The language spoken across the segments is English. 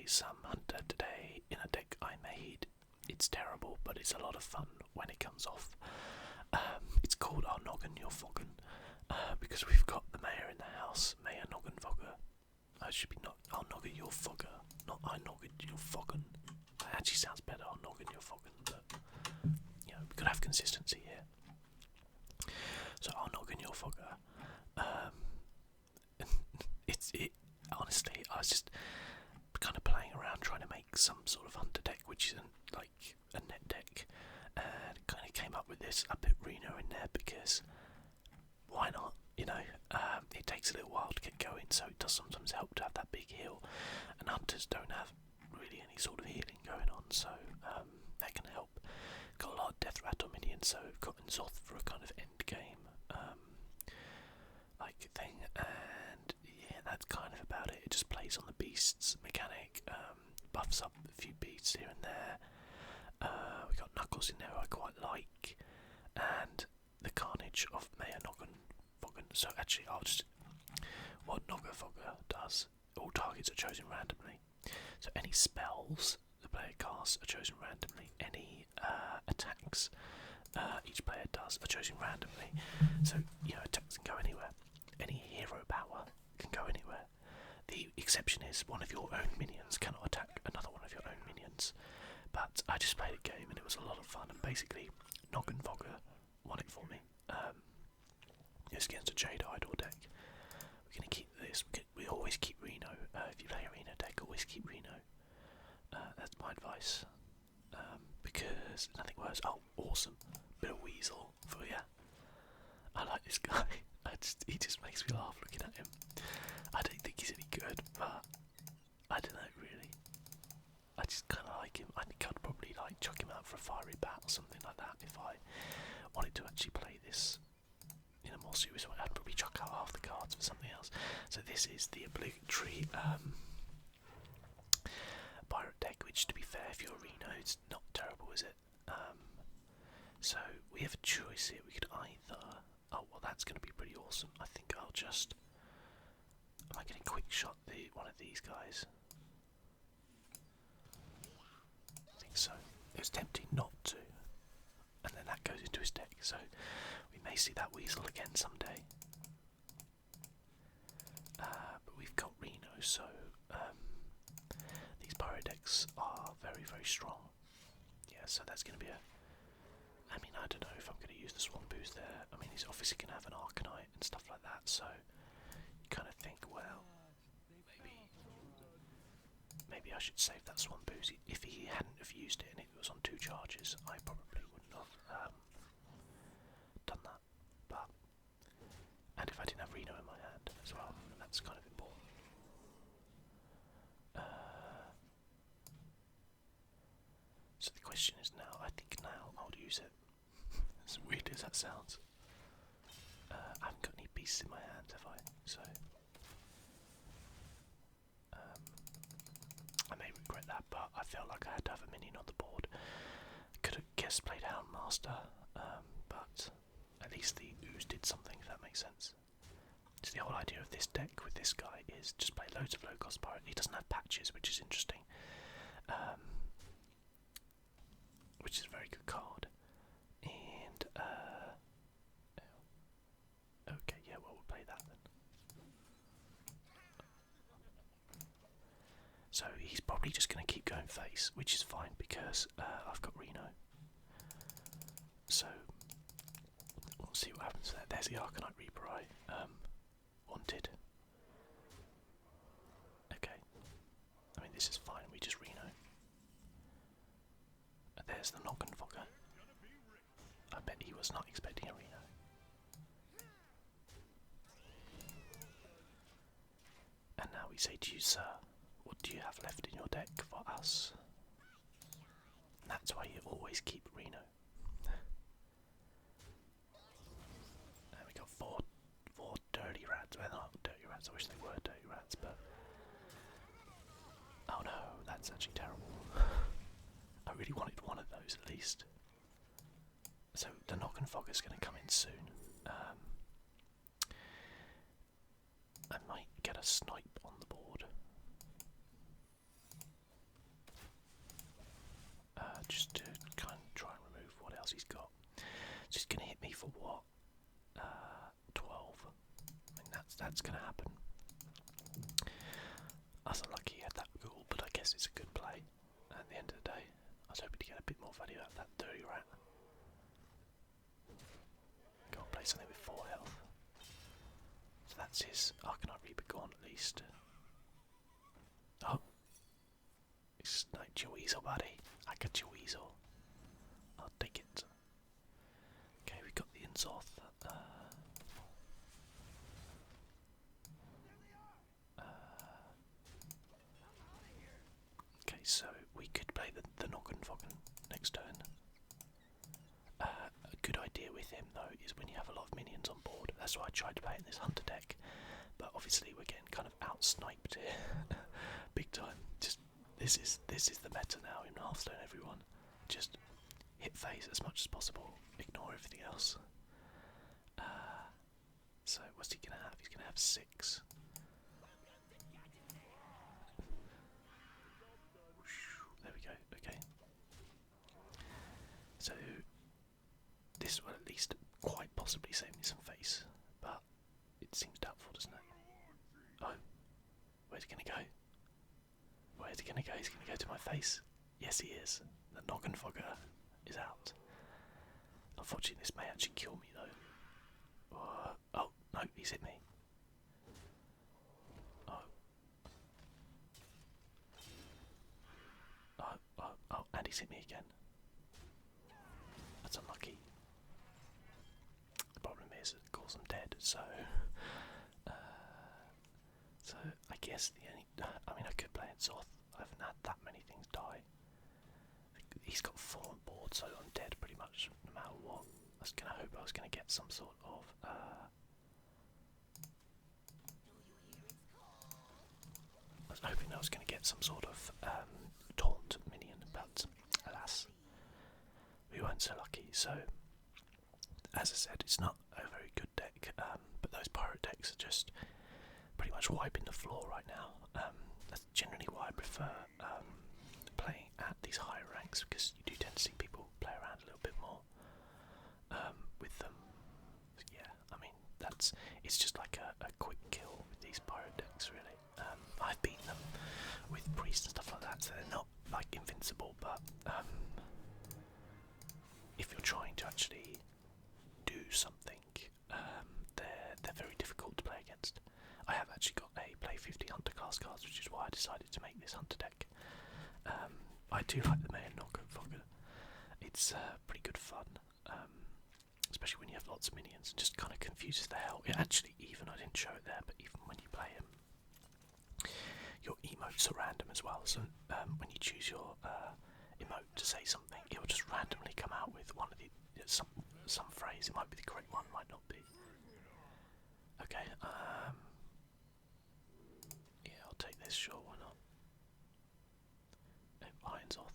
some Hunter today in a deck I made. It's terrible, but it's a lot of fun when it comes off. It's called our Noggen, your Foggen, because we've got the mayor in the house, Mayor Noggenfogger. It should be not our Noggen, your Fogger, not I Noggen, your Foggen. That actually sounds better, our Noggen, your Foggen, but you know, we've got to have consistency here. So our Noggen, your Fogger. Honestly, I was just kind of playing around trying to make some sort of hunter deck, which isn't like a net deck, and kind of came up with this. I put Reno in there because why not? You know, it takes a little while to get going, so it does sometimes help to have that big heal. And hunters don't have really any sort of healing going on, so that can help. Got a lot of death rattle minions, so we've got Zoth for a kind of end game like thing, and yeah, that's kind of about it. It just plays on the beasts mechanic, buffs up a few beasts here and there. We got Knuckles in there I quite like, and the carnage of Mayor Noggenfogger. So actually, what Noggenfogger does, all targets are chosen randomly. So any spells the player casts are chosen randomly. Any attacks each player does are chosen randomly. So attacks can go anywhere. Any hero power can go anywhere. The exception is one of your own minions cannot attack another one of your own minions. But I just played a game and it was a lot of fun, and basically Noggenfogger won it for me. It's against a Jade Idol deck. We're going to keep this. We always keep Reno. If you play a Reno deck, always keep Reno. That's my advice. Because nothing worse. Oh, awesome. Bit of Weasel for you. I like this guy. He just makes me laugh looking at him. I don't think he's any good, but I don't know really. I just kind of like him. I think I'd probably like chuck him out for a fiery bat or something like that if I wanted to actually play this in a more serious way. I'd probably chuck out half the cards for something else. So this is the obligatory pirate deck, which, to be fair, if you're Reno, it's not terrible, is it? So we have a choice here. We could either... Oh, well, that's going to be pretty awesome. I think I'll just... Am I going to quick shot one of these guys? I think so. It was tempting not to. And then that goes into his deck, so we may see that Weasel again someday. But we've got Reno, so these pyro decks are very, very strong. Yeah, so that's going to be a... I mean, I don't know if I'm going to use the Swampoos there. I mean, he's obviously going to have an Arcanite and stuff like that, so you kind of think, well, maybe I should save that Swampoos. If he hadn't have used it and it was on 2 charges, I probably wouldn't have done that. But, and if I didn't have Reno in my hand as well, and that's kind of important. So the question is now, I think now I'll use it. As weird as that sounds. I haven't got any beasts in my hand, have I? So I may regret that, but I felt like I had to have a minion on the board. Could have guest played Houndmaster, but at least the ooze did something, if that makes sense. So the whole idea of this deck with this guy is just play loads of low cost pirate. He doesn't have patches, which is interesting. Which is a very good card. And okay, yeah, well, we'll play that then. So he's probably just going to keep going face, which is fine because I've got Reno. So we'll see what happens there. There's the Arcanite Reaper I wanted. Okay, I mean this is fine. We just Reno. There's the Noggenfogger. I bet he was not expecting a Reno. And now we say to you, sir, what do you have left in your deck for us? And that's why you always keep Reno. And we got four dirty rats. Well, not dirty rats, I wish they were dirty rats, but... Oh no, that's actually terrible. I really wanted one of those at least. So the Noggenfogger is going to come in soon. I might get a snipe on the board. just to kind of try and remove what else he's got. So he's going to hit me for what? 12. I mean, that's going to happen. I was unlucky he had that goal, but I guess it's a good play. At the end of the day, I was hoping to get a bit more value out of that dirty rat. Go and play something with 4 health. So that's his Arcanite Reaper gone at least. Oh. It's like your weasel, buddy. I got your weasel. I'll take it. Okay, we got the Inzoth. Okay, so we could play the Noggenfogger next turn. A good idea with him though is when you have a lot of minions on board. That's why I tried to play in this hunter deck, but obviously we're getting kind of out-sniped here, big time. Just this is the meta now in Hearthstone. Everyone, just hit phase as much as possible. Ignore everything else. So what's he gonna have? He's gonna have 6. There we go. Okay. So this will at least quite possibly save me some face, but it seems doubtful, doesn't it? Oh, where's he gonna go? Where's he gonna go? He's gonna go to my face. Yes, he is. The Noggenfogger is out. Unfortunately, this may actually kill me though. Oh no, he's hit me. Oh, and he's hit me again. That's unlucky. The problem is it calls him dead, so I guess the only I mean I could play in Zoth. I haven't had that many things die. He's got 4 on board, so I'm dead pretty much no matter what. I was gonna hope I was gonna get some sort of hoping I was going to get some sort of taunt minion, but alas, we weren't so lucky. So, as I said, it's not a very good deck, but those pirate decks are just pretty much wiping the floor right now. That's generally why I prefer playing at these higher ranks, because you do tend to see people play around a little bit more with them. Yeah, I mean, it's just like a quick kill with these pirate decks, really. I've beaten them with priests and stuff like that, so they're not like invincible, but if you're trying to actually do something, they're very difficult to play against. I have actually got a play 50 hunter class cards, which is why I decided to make this hunter deck. I do like the main Noggenfogger. It's pretty good fun, especially when you have lots of minions, and just kind of confuses the hell. It actually, even I didn't show it there, but even when you play him, your emotes are random as well, so when you choose your emote to say something, it will just randomly come out with one of the some phrase. It might be the correct one, might not be. Okay, yeah, I'll take this, sure, why not? Iron's off.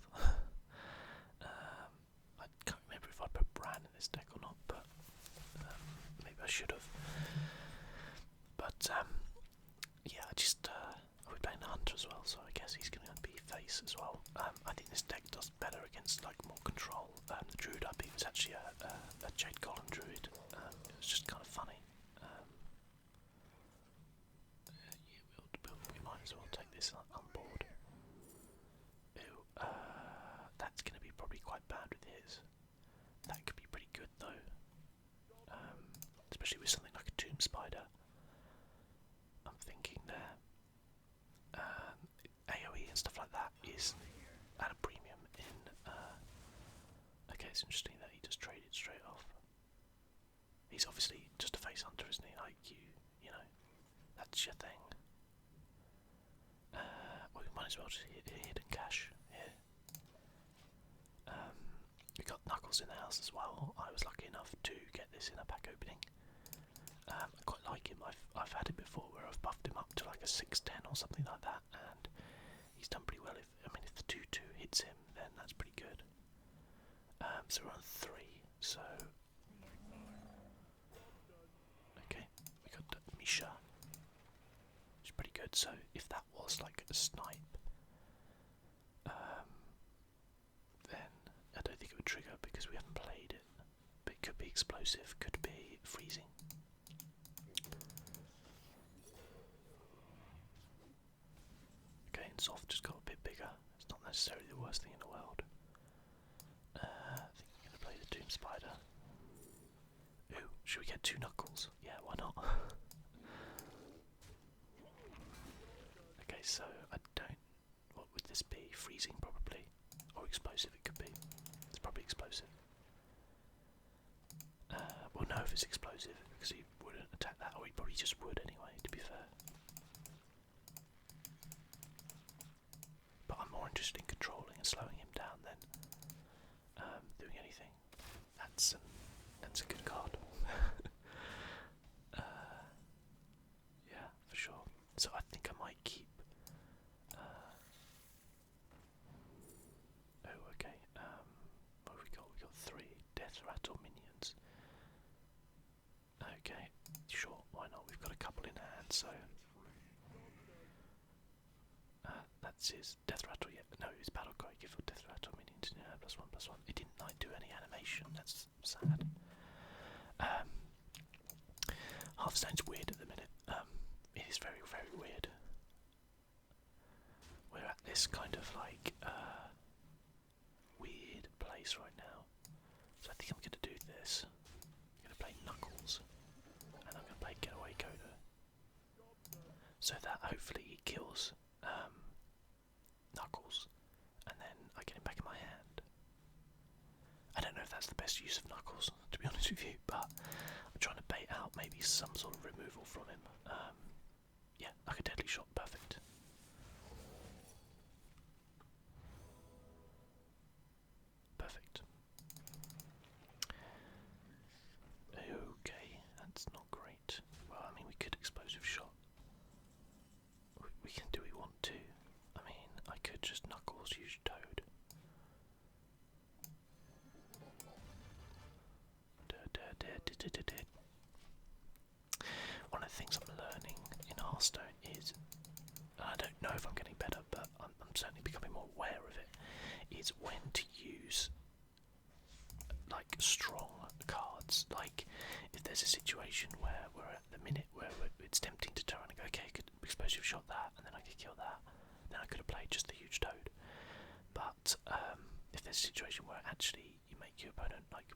I can't remember if I put Bran in this deck or not, but maybe I should have. But yeah, we're playing the hunter as well, so I guess he's going to be face as well. I think this deck does better against like more control. The druid I beat was actually a Jade Golem druid. It was just kind of funny. Yeah, we might as well take this on board. Ew, that's going to be probably quite bad with his. That could be pretty good though, especially with something like a Tomb Spider. I'm thinking there. AoE and stuff like that is at a premium in. Okay, it's interesting that he just traded straight off. He's obviously just a face hunter, isn't he? Like you know, that's your thing. Well, we might as well just hit hidden cash here. We got Knuckles in the house as well. I was lucky enough to get this in a pack opening. I quite like him. I've had it before where I've buffed him up to like a 6/10 or something like that, and he's done pretty well. If the 2/2 hits him, then that's pretty good. So we're on 3. So okay, we got Misha, which is pretty good. So if that was like a snipe, then explosive, could be freezing. Okay, and soft just got a bit bigger. It's not necessarily the worst thing in the world. I think I'm going to play the Doom Spider. Ooh, should we get 2 knuckles? Yeah, why not? Okay, so I don't... What would this be? Freezing, probably. Or explosive, it could be. It's probably explosive. Well, no, if it's explosive, because he wouldn't attack that, or he probably just would anyway, to be fair. But I'm more interested in controlling and slowing him down than doing anything. That's a good card. Yeah, for sure. So I think I might keep. Oh, okay. What have we got? We got 3 Death Rattle minions. Okay, sure. Why not? We've got a couple in hand, so. That's his Death Rattle. Yeah, no, his Battle Cry give for Death Rattle minions. Yeah, +1/+1. It didn't like do any animation. That's sad. Hearthstone's weird at the minute. It is very, very weird. We're at this kind of like weird place right now. So I think I'm going to do this. I'm going to play Knuckles, and I'm going to play Getaway Coda, so that hopefully he kills Knuckles, and then I get him back in my hand. I don't know if that's the best use of Knuckles, to be honest with you, but I'm trying to bait out maybe some sort of removal from him. Yeah, like a deadly shot, perfect. Perfect. Okay, that's not great. Well, I mean, we could explosive shot. We can do we want to. I mean, I could just Knuckles, use Toad. One of the things I'm learning in Hearthstone is, and I don't know if I'm getting better, but I'm certainly becoming more aware of it, is when to use like strong cards. Like if there's a situation where we're at the minute where it's tempting to turn and go, okay, I could explosive shot that, and then I could kill that, then I could have played just the huge Toad. But if there's a situation where actually you make your opponent like,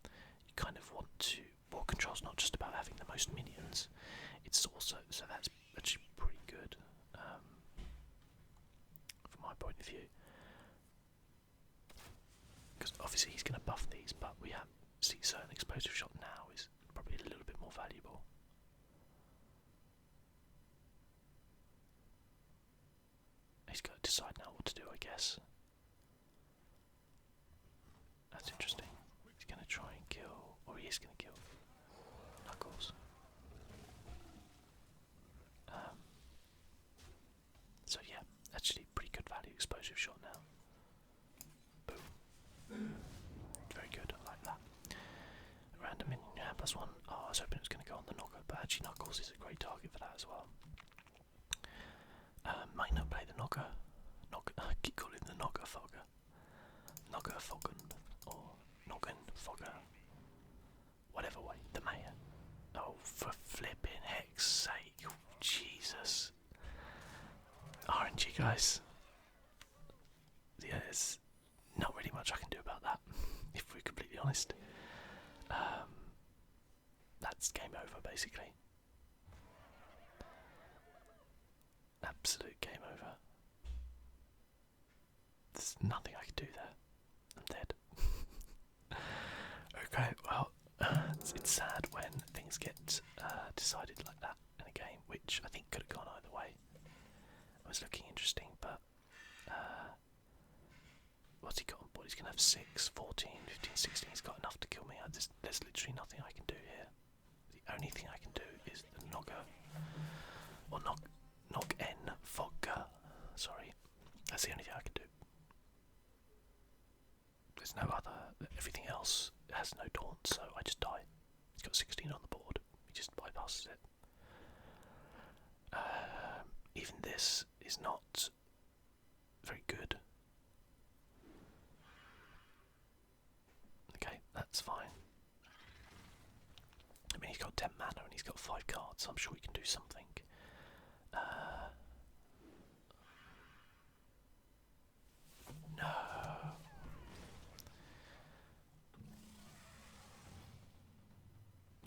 you kind of want to, war control's not just about having the most minions, it's also, so that's actually pretty good from my point of view, because obviously he's going to buff these, but we have see certain explosive shot now is probably a little bit more valuable. He's got to decide now what to do, I guess. That's interesting. He's going to try and kill, or he is going to kill Knuckles. So yeah, actually pretty good value explosive shot now. Boom. Very good, I like that. Random minion, yeah, +1. Oh, I was hoping it was going to go on the Noggen, but actually Knuckles is a great target for that as well. Might not play the Noggen. I keep calling him the Noggenfogger. Noggenfogger, or Noggenfogger. Whatever way, the mayor. Oh, for flipping heck's sake. Oh, Jesus. RNG, guys. Yeah, there's not really much I can do about that, if we're completely honest. That's game over, basically. Absolute game over. There's nothing I can do there. I'm dead. Okay, well, it's sad when things get decided like that in a game, which I think could have gone either way. It was looking interesting, but what's he got on board? He's going to have 6, 14, 15, 16. He's got enough to kill me. There's literally nothing I can do here. The only thing I can do is the Noggen, or Noggenfogger. Sorry, that's the only thing I can do. There's no other. Everything else has no taunt, so I just die. He's got 16 on the board. He just bypasses it. Even this is not very good. Okay, that's fine. he's got 10 mana and he's got 5 cards, so I'm sure he can do something. No.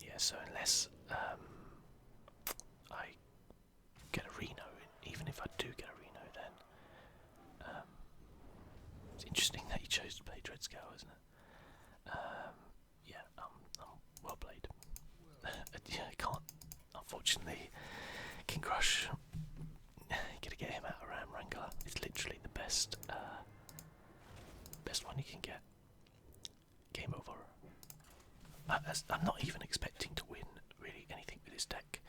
Yeah, so unless I get a Reno, even if I do get a Reno, then it's interesting that he chose to play Dreadscale, isn't it? Yeah, well played. Yeah, I can't, unfortunately, King Crush. Gotta get him out of Ram Wrangler. It's literally the best one you can get. Game over. I'm not even expecting to win really anything with this deck.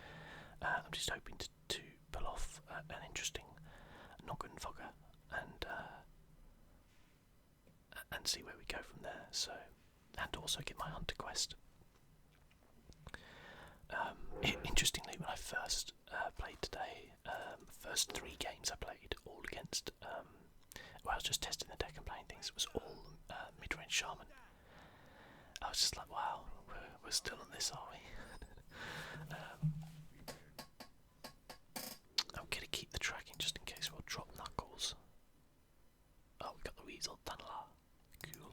I'm just hoping to pull off an interesting Noggenfogger and see where we go from there. So, and also get my Hunter Quest. Interestingly, when I first played today, first 3 games I played all against. I was just testing the deck and playing things. It was all mid-range Shaman. I was just like, wow, we're still on this, are we? I'm gonna keep the tracking just in case we'll drop Knuckles. Oh, we got the Weasel Tunneler. Cool.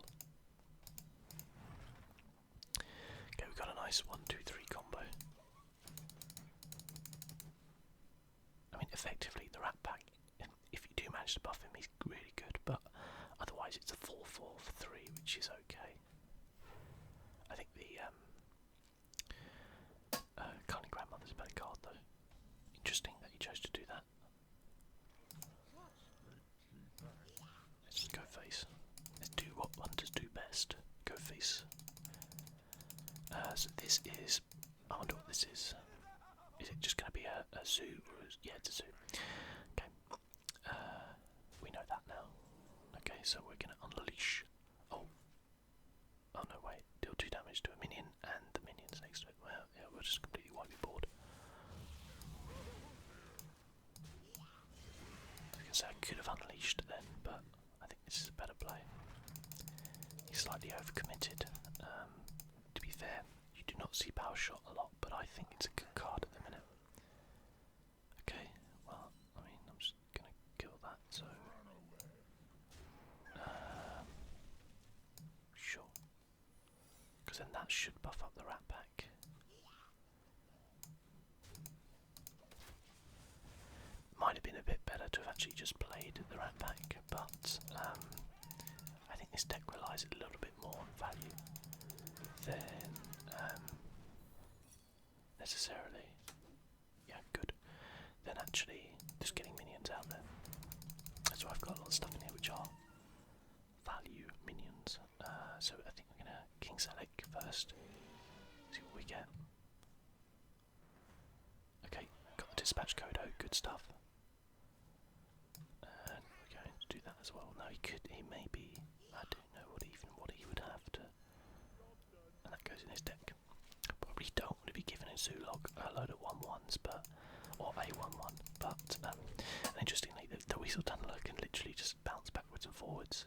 Okay, we got a nice 1-2-3 combo. I mean, effectively, the Rat Pack, if you do manage to buff him, he's really good, but otherwise it's a 4-4 for 3, which is okay. I think the Kindly Grandmother's a better card, though. Interesting that he chose to do that. Let's just go face. Let's do what hunters do best. Go face. So this is... I wonder what this is. Is it just going to be a zoo? Yeah, it's a zoo. Okay. We know that now. Okay, so we're going to unleash. Oh. Oh no, wait. Deal 2 damage to a minion and the minions next to it. Well, yeah, we'll just completely wipe your board. I can say I could have unleashed then, but I think this is a better play. He's slightly overcommitted. To be fair, you do not see Power Shot a lot, but I think it's a good card at the minute. Okay, well, I mean, I'm just gonna kill that, so... sure. Because then that should buff up the Rat Pack. Might have been a bit better to have actually just played the Rat Pack, but I think this deck relies a little bit more on value than necessarily, yeah, good, than actually just getting minions out there. So I've got a lot of stuff in here which are value minions. So I think we're gonna King Select first, see what we get. Okay, got the dispatch code out, good stuff. And we're going to do that as well. Now he may be, I don't know what he would have to, and that goes in his deck. Probably don't want to be giving a Zoolog a load of 1/1s, but, or a 1/1, but interestingly the Weasel Tunneler can literally just bounce backwards and forwards.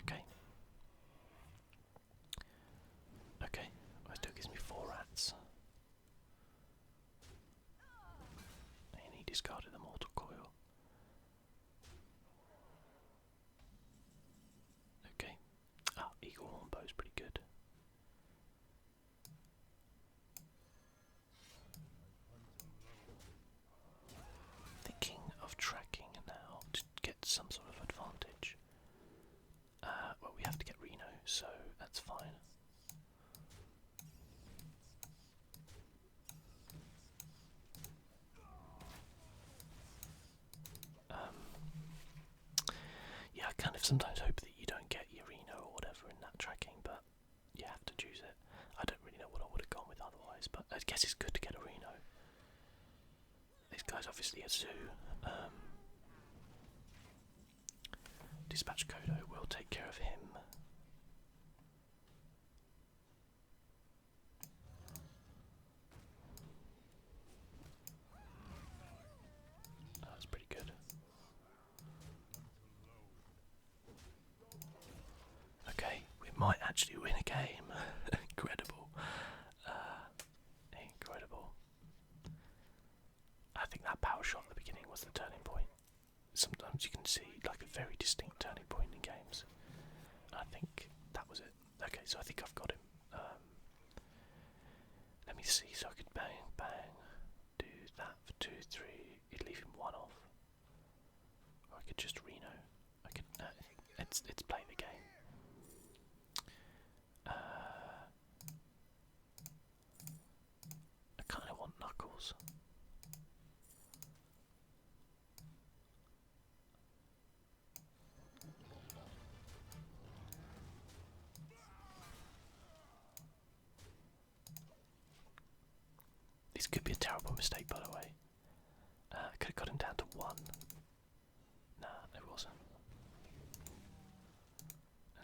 Okay. Okay, well, it still gives me 4 rats. And he discarded the Mortal Coil. Okay. Ah, Eagle Hornbow is pretty good. Thinking of tracking now to get some sort of advantage. Well, we have to get Reno, so that's fine. Yeah, I kind of sometimes hope that you don't get your Reno or whatever in that tracking, but you have to choose it. I don't really know what I would have gone with otherwise, but I guess it's good to get a Reno. This guy's obviously a zoo. Dispatch Kodo will take care of him. That's pretty good. actually win a game. Incredible. Incredible. I think that power shot at the beginning was the turning point. Sometimes you can see like a very distinct turning point in games. I think that was it. Okay, so I think I've got him. Let me see, so I could bang, bang, do that for 2, 3, you'd leave him 1 off. Or I could just Reno. I could, let's play the game. I kind of want Knuckles. This could be a terrible mistake, by the way. I could have got him down to 1. Nah, it wasn't.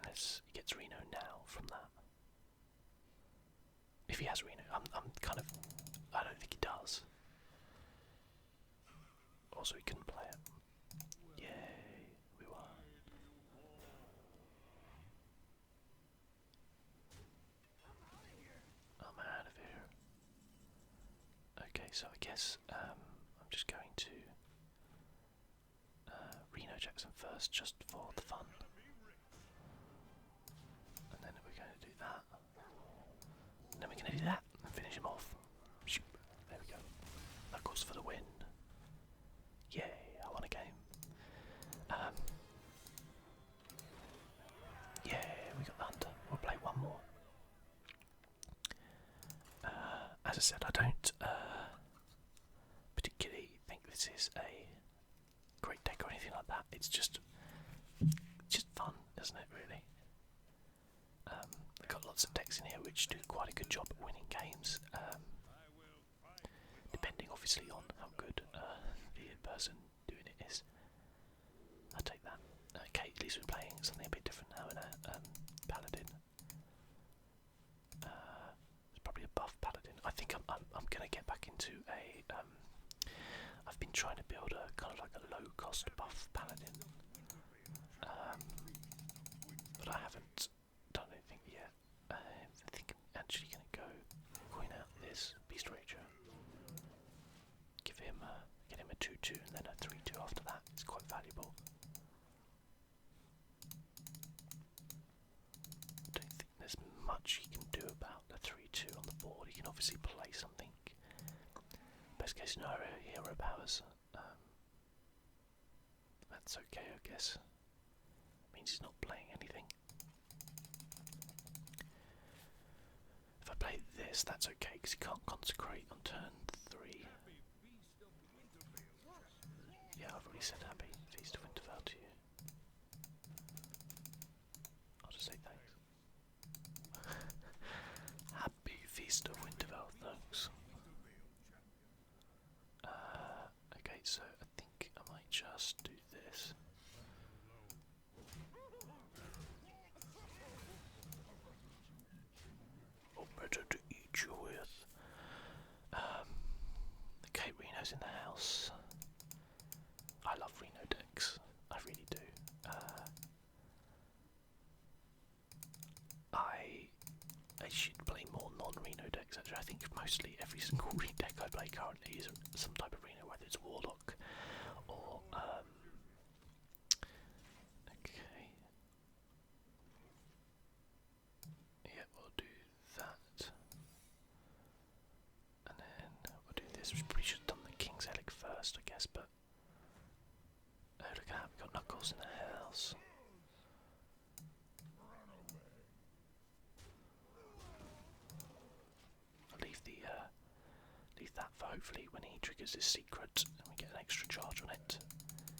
Unless he gets Reno now from that. If he has Reno, I'm kind of... I don't think he does. Also, he couldn't play it. Yay, we won. I'm out of here. Okay, so I guess I'm just going to Reno Jackson first, just for the fun. And then we're going to do that. And then we're going to do that and finish him off. Shoop. There we go. Knuckles for the win. Yay, I won a game. Yeah, we got the hunter. We'll play one more. As I said, I don't particularly think this is a great deck or anything like that. It's just fun, isn't it, really? I've got lots of decks in here which do quite a good job at winning games, depending obviously on how good the person doing it is. I'll take that. Okay, at least we're playing something a bit different now in a paladin. It's probably a buff paladin. I think I'm gonna get back into a. I've been trying to build a kind of like a low cost buff paladin, but I haven't done anything yet. I think I'm actually gonna go coin out this Beast Rager. Give him get him a 2/2 and then a 3/2 after that. It's quite valuable. I don't think there's much he can do about the 3/2 on the board. He can obviously play something. Best case scenario, hero powers. That's okay, I guess. Means he's not playing anything. If I play this, that's okay because he can't consecrate on turn 3. Yeah, I've already said happy Feast of Winterfell to you. I'll just say thanks. Happy Feast of Winterfell, thanks. Okay, so I think I might just do this. Oh, better to eat you with. Okay, Reno's in the house. I love Reno decks. I really do. I should play more non-Reno decks actually. I think mostly every single deck I play currently is some type of Reno, whether it's Warlock or okay. Yeah, we'll do that. And then we'll do this. We probably should have done the King's Relic first, I guess, but oh, look at that, we've got Knuckles in the house. I'll leave that for hopefully when he triggers his secret and we get an extra charge on it.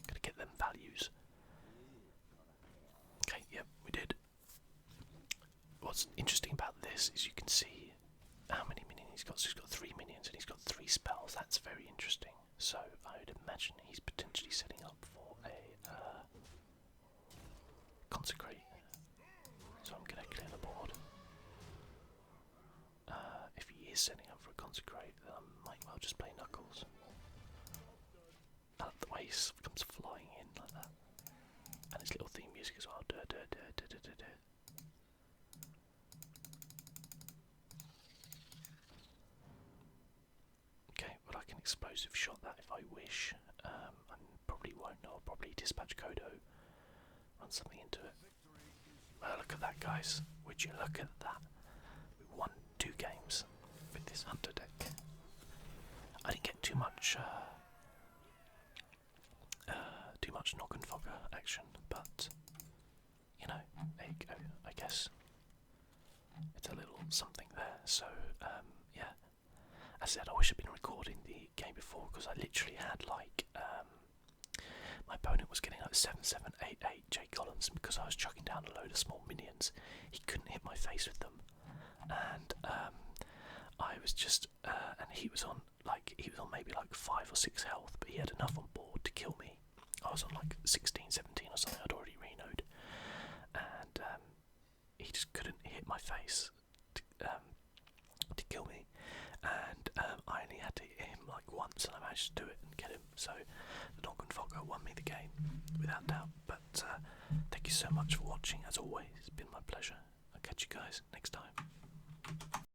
Gotta get them values. Okay, yep, we did. What's interesting about this is you can see how many minions he's got. So he's got 3 minions and he's got 3 spells. That's very interesting. So I would imagine he's potentially setting up for a consecrate. So I'm going to clear the board. If he is setting up for a consecrate, then I might well just play Knuckles. I love the way he comes flying in like that. And his little theme music as well. explosive shot that if I wish. I probably won't. I'll probably dispatch Kodo, run something into it. Look at that, guys. Would you look at that? We won 2 games with this hunter deck. I didn't get too much Noggenfogger action, but you know, there you go. I guess it's a little something there. So yeah, as I said, I wish I'd been recording the game before because I literally had like my opponent was getting like 7-7-8-8 J Collins because I was chucking down a load of small minions. He couldn't hit my face with them, and I was just and he was on maybe like 5 or 6 health, but he had enough on board to kill me. I was on like 16, 17 or something. I'd already renoed, and he just couldn't hit my face to kill me. And I only had to hit him like once, and I managed to do it and get him. So the Noggenfogger won me the game without doubt. But thank you so much for watching. As always, it's been my pleasure. I'll catch you guys next time.